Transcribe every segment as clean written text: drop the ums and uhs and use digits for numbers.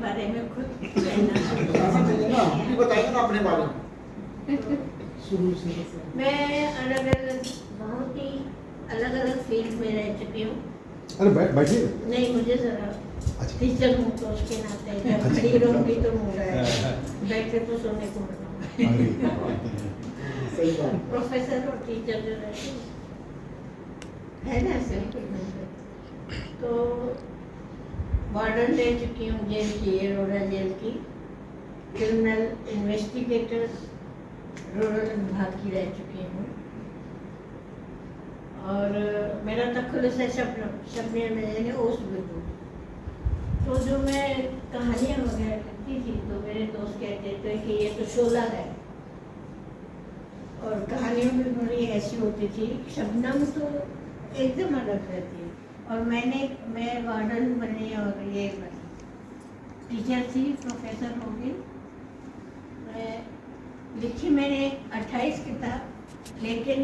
बारे में खुद कहना बताइए ना अपने बारे में। मैं अलग अलग बहुत ही अलग अलग फील्ड में रह चुकी हूँ। अरे बैठिए। नहीं, मुझे जरा अच्छा। टीचर हूँ तो उसके नाते जब खड़ी रहूंगी तो मुझे बैठे तो सोने को मिलूंगा। सही बात। प्रोफेसर और टीचर जो रहते है ना सिंपल। तो वार्डन रह चुकी हूँ जेल की, एरोरा जेल की, क्रिमिनल इन्वेस्टिगेटर रूरल विभाग की रह चुकी हूँ। और मेरा तखल्लुस है शबनम में यानी ओस बिल्कुल। तो जो मैं कहानियाँ वगैरह लिखती थी तो मेरे दोस्त कहते थे कि ये तो शोला है। और कहानियों में मेरी ऐसी होती थी, शबनम तो एकदम अलग रहती है। और मैं वार्डन बनी और ये टीचर थी, प्रोफेसर हो गई। लिखी मैंने 28 किताब, लेकिन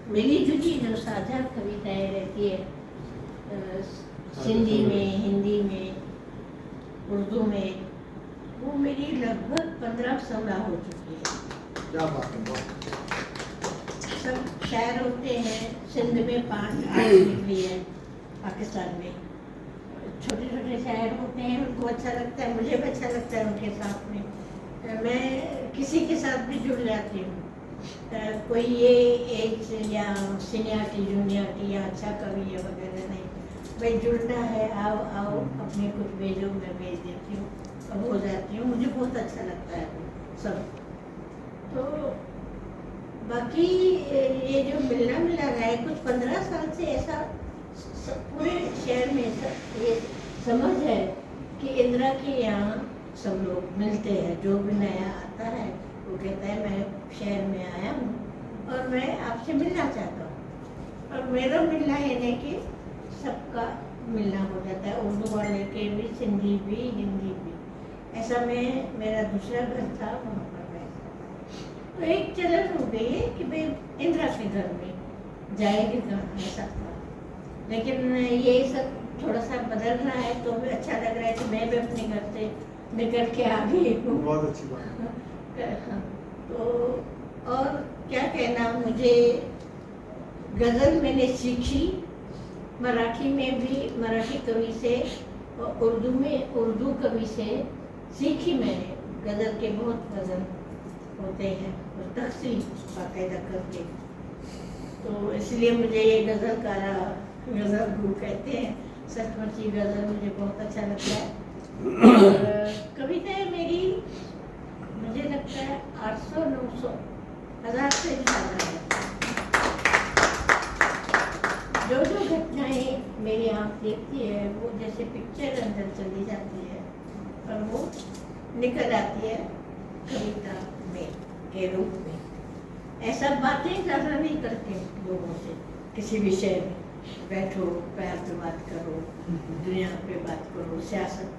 मिली जुली जो साझा कविताएं रहती है सिंधी में, हिंदी में, उर्दू में, वो मेरी लगभग 15-16 हो चुकी है। क्या बात है। सब शायर होते हैं, सिंध में 5-8 निकली है, पाकिस्तान में छोटे छोटे शायर होते हैं, उनको अच्छा लगता है, मुझे भी अच्छा लगता है उनके साथ में। मैं किसी के साथ भी जुड़ जाती हूँ। कोई ये एज या सीनियरिटी जूनियरिटी या अच्छा कवि है वगैरह नहीं, भाई जुड़ना है, आओ आओ अपने कुछ भेजो, मैं भेज देती हूँ, अब हो जाती हूँ। मुझे बहुत अच्छा लगता है सब। तो बाकी ये जो मिलना मिला रहा है कुछ 15 साल से, ऐसा पूरे शहर में ये समझ है कि इंदिरा के यहाँ सब लोग मिलते हैं। जो भी नया आता है वो कहता है मैं शहर में आया हूँ और मैं आपसे मिलना चाहता हूँ। और मेरा मिलना है नहीं कि सबका मिलना हो जाता है, उर्दू वाले के भी, सिंधी भी, हिंदी भी। ऐसा मेरा दूसरा घर था, वहाँ पर मैं तो एक चलन हो गई है कि भाई इंदिरा के घर में जाएगी कहाँ, ऐसा था। लेकिन ये सब थोड़ा सा बदल रहा है तो भी अच्छा लग रहा है कि मैं भी अपने घर से निकल के आ गई हूँ। बहुत अच्छी बात है। तो और क्या कहना, मुझे गज़ल मैंने सीखी मराठी में भी, मराठी कवि से, और उर्दू में उर्दू कवि से सीखी मैंने। गज़ल के बहुत गज़ल होते हैं और तहसील बाकायदा करके, तो इसलिए मुझे ये गज़ल गुरु कहते हैं। सचमुच ही गज़ल मुझे बहुत अच्छा लगता है। और कविताएं मेरी मुझे लगता है 800-900 हज़ार से ज़्यादा है। जो जो घटनाएं मेरी आँख देखती है वो जैसे पिक्चर अंदर चली जाती है और वो निकल आती है कविता में के रूप में। ऐसा बातें ज़्यादा नहीं करते लोगों से, किसी विषय में बैठो, प्यार पे बात करो, दुनिया पे बात करो, सियासत,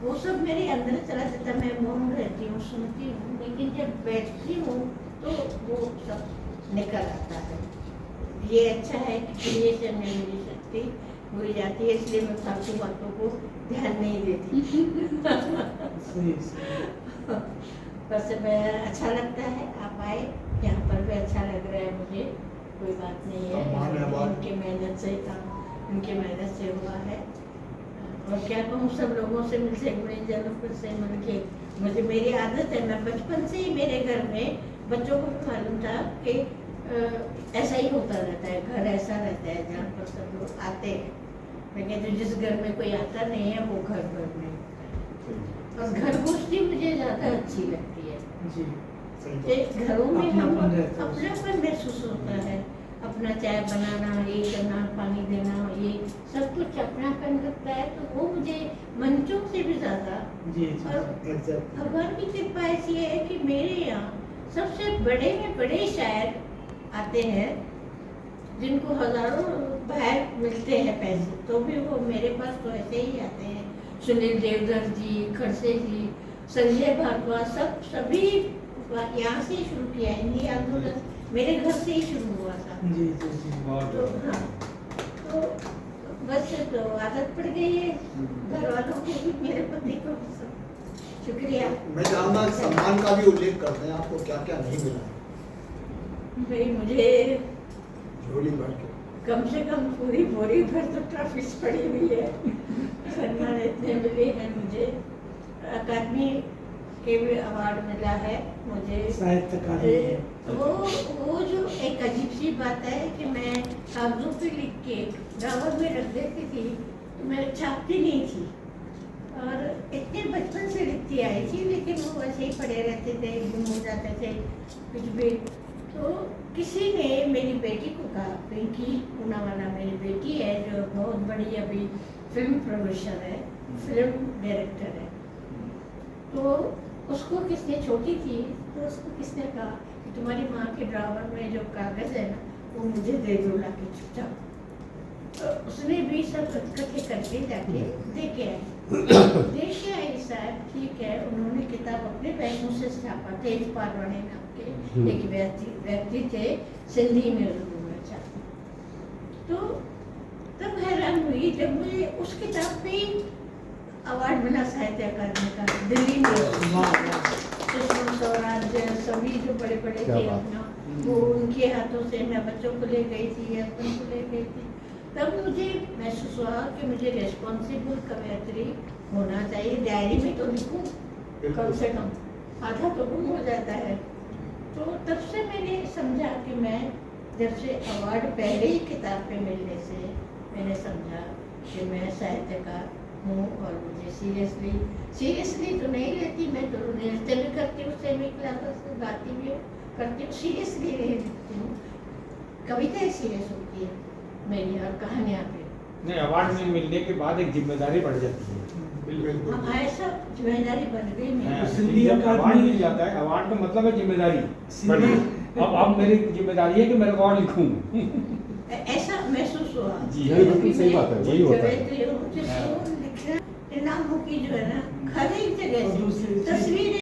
वो सब मेरे अंदर चला जाता है। मैं मौन रहती हूँ, सुनती हूँ, लेकिन जब बैठती हूँ तो वो सब निकल आता है। ये अच्छा है कि क्रिएशन में मेरी शक्ति भूल जाती है, इसलिए मैं फालतू बातों को ध्यान नहीं देती। बस मैं अच्छा लगता है, आप आए यहाँ पर भी अच्छा लग रहा है मुझे, कोई बात नहीं है। उनकी मेहनत से काम, उनकी मेहनत से हुआ है। और क्या कहूँ, सब लोगों से मिलते से मिल के मुझे, मेरी आदत है, मैं बचपन से ही मेरे घर में बच्चों को भी मालूम था कि ऐसा ही होता रहता है, घर ऐसा रहता है जहाँ पर सब लोग आते हैं। मैं कहती हूँ जिस घर में कोई आता नहीं है वो घर में होता है। और घर गोष्ठी मुझे ज़्यादा अच्छी लगती है जी। घरों में हम अपनापन महसूस होता है, अपना चाय बनाना, ये करना, पानी देना, ये सब कुछ अपनापन लगता है। तो वो मुझे मंचों से भी ज़्यादा, और भगवान की कृपा ऐसी है कि मेरे यहाँ सबसे बड़े में बड़े शायर आते हैं जिनको हजारों बाहर मिलते हैं पैसे, तो भी वो मेरे पास तो ऐसे ही आते हैं। सुनील देवधर जी, खड़से जी, संजय भारद्वाज, सभी यहाँ से ही शुरू किया। हिंदी आंदोलन मेरे घर से ही शुरू हुआ था। तो हाँ, तो बस तो आदत पड़ गई है घर वालों को भी, मेरे पति को भी सब। शुक्रिया। मैं जानना सम्मान का भी उल्लेख करते हैं, आपको क्या क्या नहीं मिला? भाई मुझे झोली भर के कम से कम पूरी बोरी भर तो ट्रॉफीज पड़ी हुई है। सम्मान इतने मिले हैं मुझे। अकादमी के भी अवार्ड मिला है मुझे। साहित्य अकादमी। वो जो एक अजीब सी बात है कि मैं कागजों पे लिख के ड्रावर में रख देती थी, तो मैं छापती नहीं थी और इतने बचपन से लिखती आई थी, लेकिन वो वैसे ही पड़े रहते थे, गुम हो जाते थे कुछ भी। तो किसी ने मेरी बेटी को कहा, पिंकी पूनावाला मेरी बेटी है जो बहुत बड़ी अभी फिल्म प्रोड्यूसर है, फिल्म डायरेक्टर है, तो उसको किसने, छोटी थी तो उसको किसने कहा कि तुम्हारी माँ के ड्रावर में जो कागज़ है ना वो मुझे दे दो लाके चुपचाप। तो उसने भी सब कथकथे करके जाके दे के आई साहब, ठीक है। उन्होंने किताब अपने पैसों से छापा, तेज पारवानी नाम के एक व्यक्ति थे, सिंधी में उर्दू में छापा। तो तब हैरान हुई जब मुझे उस किताब पे अवार्ड मिला साहित्य अकादमी का, दिल्ली में। सुषमा स्वराज सभी जो बड़े बड़े थे अपना, वो उनके हाथों से मैं बच्चों को ले गई थी, हस्बैंड को ले गई थी। तब मुझे महसूस हुआ कि मुझे रिस्पॉन्सिबल कवयित्री होना चाहिए। डायरी में तो लिखूं, कम से कम आधा तो गुम हो जाता है। तो तब से मैंने समझा कि मैं, जब से अवार्ड पहले ही किताब पे मिलने से मैंने समझा कि मैं साहित्यकार हूँ और मुझे सीरियसली तो नहीं लेती। मैं तो नृत्य भी करती हूँ, सेमी क्लासेस से गाती भी हूँ, करती हूँ, सीरियसली नहीं लिखती हूँ। कविताएं सीरियस होती है मेरी और कहानियाँ पे नहीं। अवार्ड में मिलने के बाद एक जिम्मेदारी बढ़ जाती है। बिल्कुल। हाँ, ऐसा जिम्मेदारी बन गई हाँ, मेरी। सिंधी जब अवार्ड अकादमी- मिल जाता है, अवार्ड का मतलब है जिम्मेदारी सिंधी- बढ़ गई। अब मेरी जिम्मेदारी है कि मैं अवार्ड लिखूं। ऐसा महसूस हुआ। जी, नहीं, बिल्कुल सही बात है, वही होता है। कवित्री हूँ, जिसको लिखना इनामों की जो है ना, हर एक और जगह दूसरी से चीज़- तस्वीरें